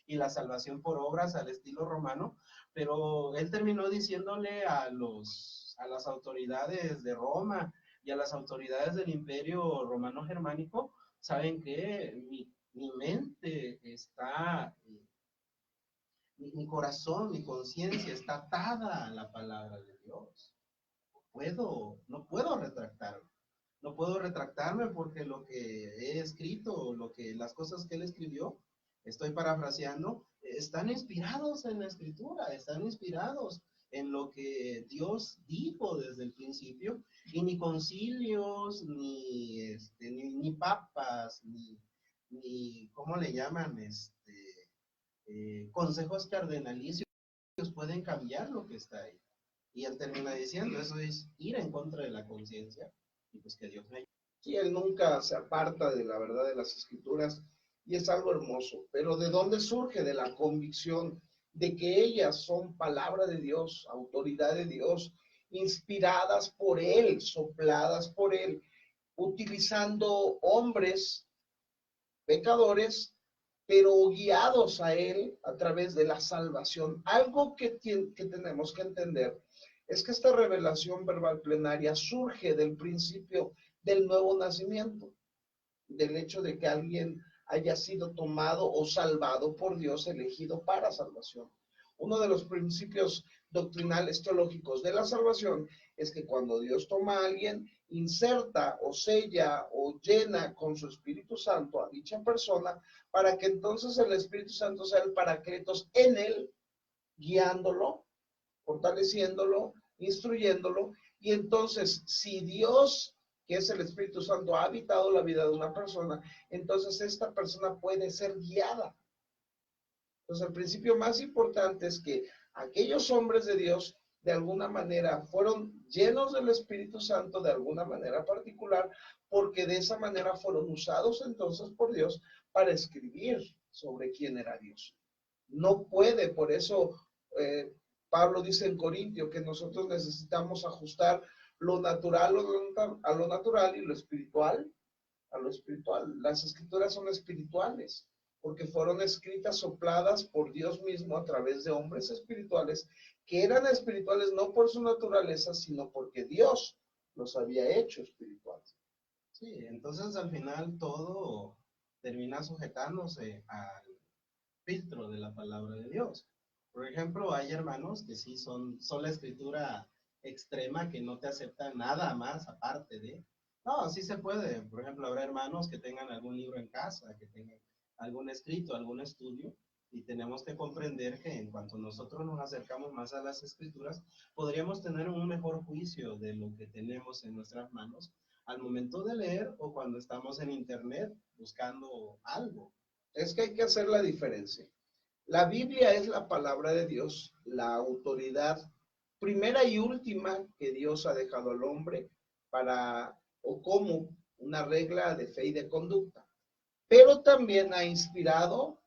y la salvación por obras al estilo romano. Pero él terminó diciéndole a las autoridades de Roma y a las autoridades del Imperio Romano Germánico, ¿saben qué? Mi mente está... Mi corazón, mi conciencia está atada a la palabra de Dios. No puedo retractarme. No puedo retractarme porque lo que he escrito, las cosas que él escribió, estoy parafraseando, están inspirados en la escritura, están inspirados en lo que Dios dijo desde el principio, y ni concilios, ni papas, ni ¿cómo le llaman? Consejos cardenalicios pueden cambiar lo que está ahí. Y él termina diciendo, eso es ir en contra de la conciencia, y pues que Dios me ayude. Sí, él nunca se aparta de la verdad de las escrituras, y es algo hermoso. Pero ¿de dónde surge? De la convicción de que ellas son palabra de Dios, autoridad de Dios, inspiradas por él, sopladas por él, utilizando hombres pecadores, pero guiados a él a través de la salvación. Algo que tenemos que entender es que esta revelación verbal plenaria surge del principio del nuevo nacimiento, del hecho de que alguien haya sido tomado o salvado por Dios, elegido para salvación. Uno de los principios doctrinales teológicos de la salvación es que cuando Dios toma a alguien, inserta o sella o llena con su Espíritu Santo a dicha persona para que entonces el Espíritu Santo sea el paracletos en él, guiándolo, fortaleciéndolo, instruyéndolo. Y entonces, si Dios, que es el Espíritu Santo, ha habitado la vida de una persona, entonces esta persona puede ser guiada. Entonces, el principio más importante es que aquellos hombres de Dios, de alguna manera, fueron llenos del Espíritu Santo, de alguna manera particular, porque de esa manera fueron usados entonces por Dios para escribir sobre quién era Dios. No puede, por eso Pablo dice en Corintio que nosotros necesitamos ajustar lo natural a lo natural y lo espiritual a lo espiritual. Las escrituras son espirituales porque fueron escritas, sopladas por Dios mismo a través de hombres espirituales que eran espirituales no por su naturaleza, sino porque Dios los había hecho espirituales. Sí, entonces al final todo termina sujetándose al filtro de la palabra de Dios. Por ejemplo, hay hermanos que sí son la escritura extrema, que no te aceptan nada más aparte de... No, sí se puede. Por ejemplo, habrá hermanos que tengan algún libro en casa, que tengan algún escrito, algún estudio, y tenemos que comprender que en cuanto nosotros nos acercamos más a las escrituras, podríamos tener un mejor juicio de lo que tenemos en nuestras manos al momento de leer o cuando estamos en internet buscando algo. Es que hay que hacer la diferencia. La Biblia es la palabra de Dios, la autoridad primera y última que Dios ha dejado al hombre para o como una regla de fe y de conducta. Pero también ha inspirado,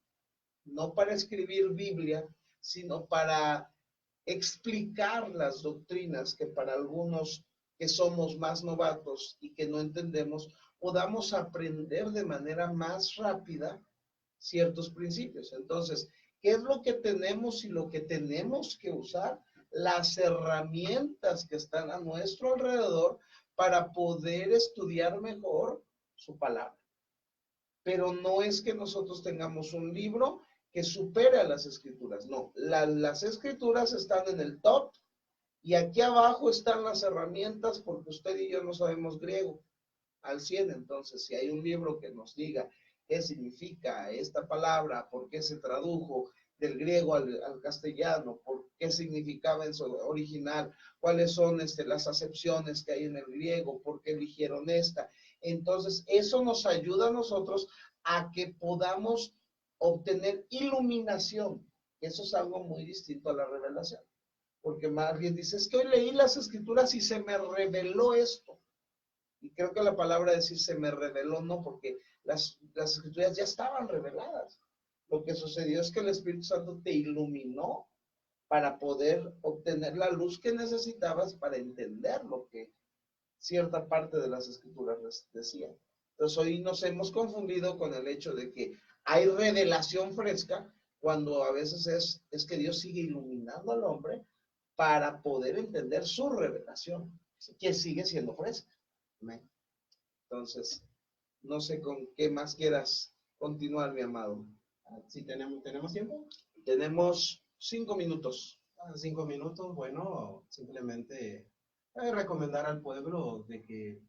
no para escribir Biblia, sino para explicar las doctrinas que para algunos que somos más novatos y que no entendemos, podamos aprender de manera más rápida ciertos principios. Entonces, ¿qué es lo que tenemos y lo que tenemos que usar? Las herramientas que están a nuestro alrededor para poder estudiar mejor su palabra. Pero no es que nosotros tengamos un libro que supere a las escrituras, no, las escrituras están en el top y aquí abajo están las herramientas porque usted y yo no sabemos griego al 100, entonces si hay un libro que nos diga qué significa esta palabra, por qué se tradujo del griego al castellano, por qué significaba en su original, cuáles son las acepciones que hay en el griego, por qué eligieron esta. Entonces, eso nos ayuda a nosotros a que podamos obtener iluminación. Eso es algo muy distinto a la revelación. Porque más bien dice, es que hoy leí las escrituras y se me reveló esto. Y creo que la palabra decir se me reveló, no, porque las escrituras ya estaban reveladas. Lo que sucedió es que el Espíritu Santo te iluminó para poder obtener la luz que necesitabas para entender lo que cierta parte de las escrituras decían. Entonces hoy nos hemos confundido con el hecho de que hay revelación fresca cuando a veces es que Dios sigue iluminando al hombre para poder entender su revelación, que sigue siendo fresca. Entonces, no sé con qué más quieras continuar, mi amado. Si tenemos tiempo. Tenemos 5 minutos. 5 minutos, bueno, simplemente recomendar al pueblo de que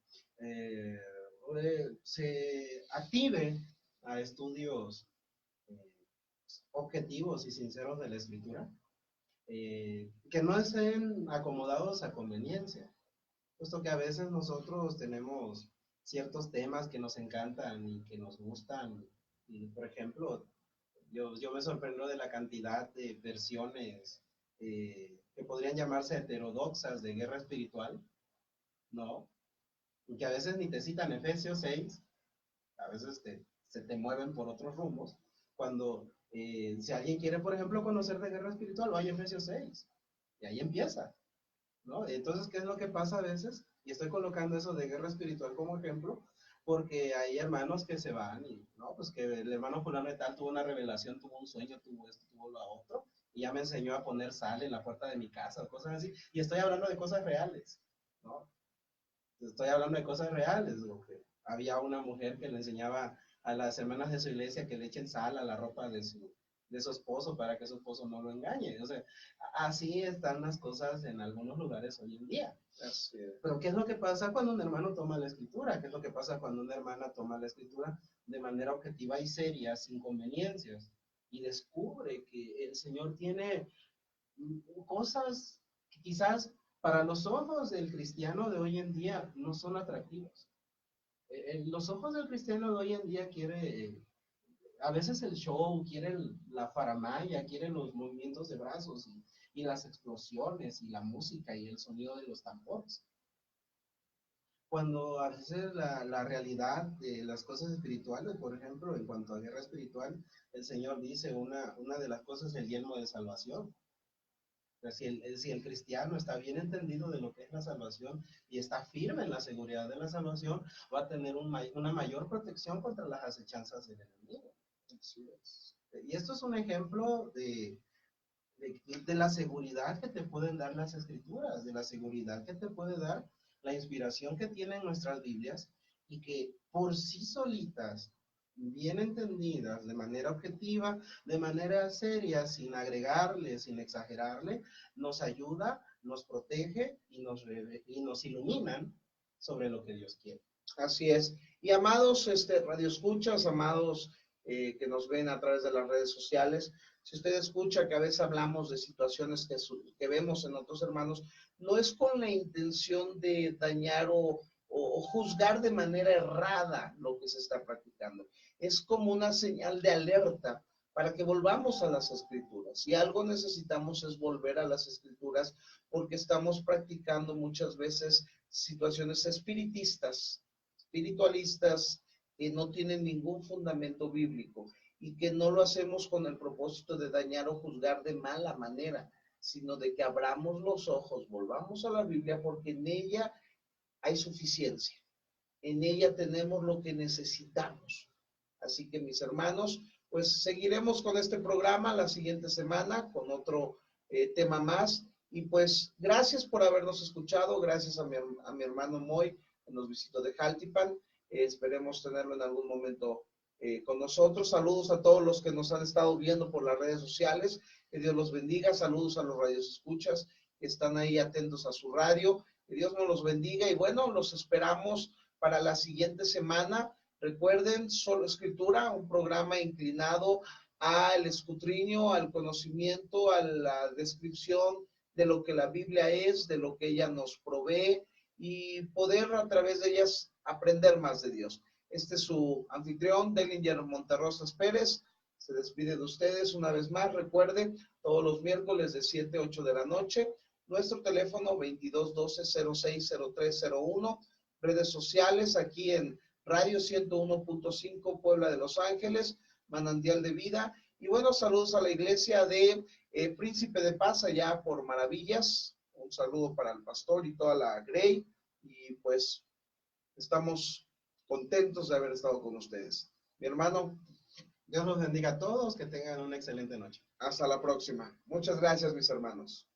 se active a estudios objetivos y sinceros de la escritura, que no estén acomodados a conveniencia, puesto que a veces nosotros tenemos ciertos temas que nos encantan y que nos gustan, y por ejemplo, yo me sorprendo de la cantidad de versiones que podrían llamarse heterodoxas de guerra espiritual, ¿no? Y que a veces ni te citan Efesios 6, a veces se te mueven por otros rumbos, cuando si alguien quiere, por ejemplo, conocer de guerra espiritual, vaya a Efesios 6, y ahí empieza, ¿no? Entonces, ¿qué es lo que pasa a veces? Y estoy colocando eso de guerra espiritual como ejemplo, porque hay hermanos que se van y, no, pues que el hermano fulano de tal tuvo una revelación, tuvo un sueño, tuvo esto, tuvo lo otro, y ya me enseñó a poner sal en la puerta de mi casa, cosas así, y estoy hablando de cosas reales, ¿no? Estoy hablando de cosas reales, porque había una mujer que le enseñaba a las hermanas de su iglesia que le echen sal a la ropa de su esposo para que su esposo no lo engañe. O sea, así están las cosas en algunos lugares hoy en día. Pero ¿qué es lo que pasa cuando un hermano toma la escritura? ¿Qué es lo que pasa cuando una hermana toma la escritura de manera objetiva y seria, sin conveniencias? Y descubre que el Señor tiene cosas que quizás para los ojos del cristiano de hoy en día no son atractivas. Los ojos del cristiano de hoy en día quiere a veces el show, quiere la faramaya, quiere los movimientos de brazos y las explosiones y la música y el sonido de los tambores. Cuando a veces la realidad de las cosas espirituales, por ejemplo, en cuanto a guerra espiritual, el Señor dice una de las cosas es el yelmo de salvación. Si el cristiano está bien entendido de lo que es la salvación y está firme en la seguridad de la salvación, va a tener una mayor protección contra las acechanzas del enemigo. Y esto es un ejemplo de la seguridad que te pueden dar las escrituras, de la seguridad que te puede dar la inspiración que tienen nuestras Biblias y que por sí solitas, bien entendidas, de manera objetiva, de manera seria, sin agregarle, sin exagerarle, nos ayuda, nos protege y nos iluminan sobre lo que Dios quiere. Así es. Y amados radioescuchas, amados que nos ven a través de las redes sociales, si usted escucha que a veces hablamos de situaciones que vemos en otros hermanos, no es con la intención de dañar o juzgar de manera errada lo que se está practicando. Es como una señal de alerta para que volvamos a las escrituras. Si algo necesitamos es volver a las escrituras porque estamos practicando muchas veces situaciones espiritualistas que no tienen ningún fundamento bíblico y que no lo hacemos con el propósito de dañar o juzgar de mala manera, sino de que abramos los ojos, volvamos a la Biblia porque en ella hay suficiencia, en ella tenemos lo que necesitamos. Así que mis hermanos, pues seguiremos con este programa la siguiente semana con otro tema más. Y pues gracias por habernos escuchado, gracias a mi hermano Moy, que nos visitó de Jaltipan. Esperemos tenerlo en algún momento con nosotros. Saludos a todos los que nos han estado viendo por las redes sociales. Que Dios los bendiga. Saludos a los radioescuchas que están ahí atentos a su radio. Que Dios nos los bendiga. Y bueno, los esperamos para la siguiente semana. Recuerden, Solo Escritura, un programa inclinado al escudriño, al conocimiento, a la descripción de lo que la Biblia es, de lo que ella nos provee y poder a través de ellas aprender más de Dios. Este es su anfitrión, Delinger Monterrosas Pérez. Se despide de ustedes una vez más. Recuerden, todos los miércoles de 7 a 8 de la noche. Nuestro teléfono 2212-060301. Redes sociales aquí en Radio 101.5 Puebla de Los Ángeles, Manantial de Vida. Y bueno, saludos a la iglesia de Príncipe de Paz allá por Maravillas. Un saludo para el pastor y toda la Grey. Y pues estamos contentos de haber estado con ustedes. Mi hermano. Dios los bendiga a todos, que tengan una excelente noche. Hasta la próxima. Muchas gracias, mis hermanos.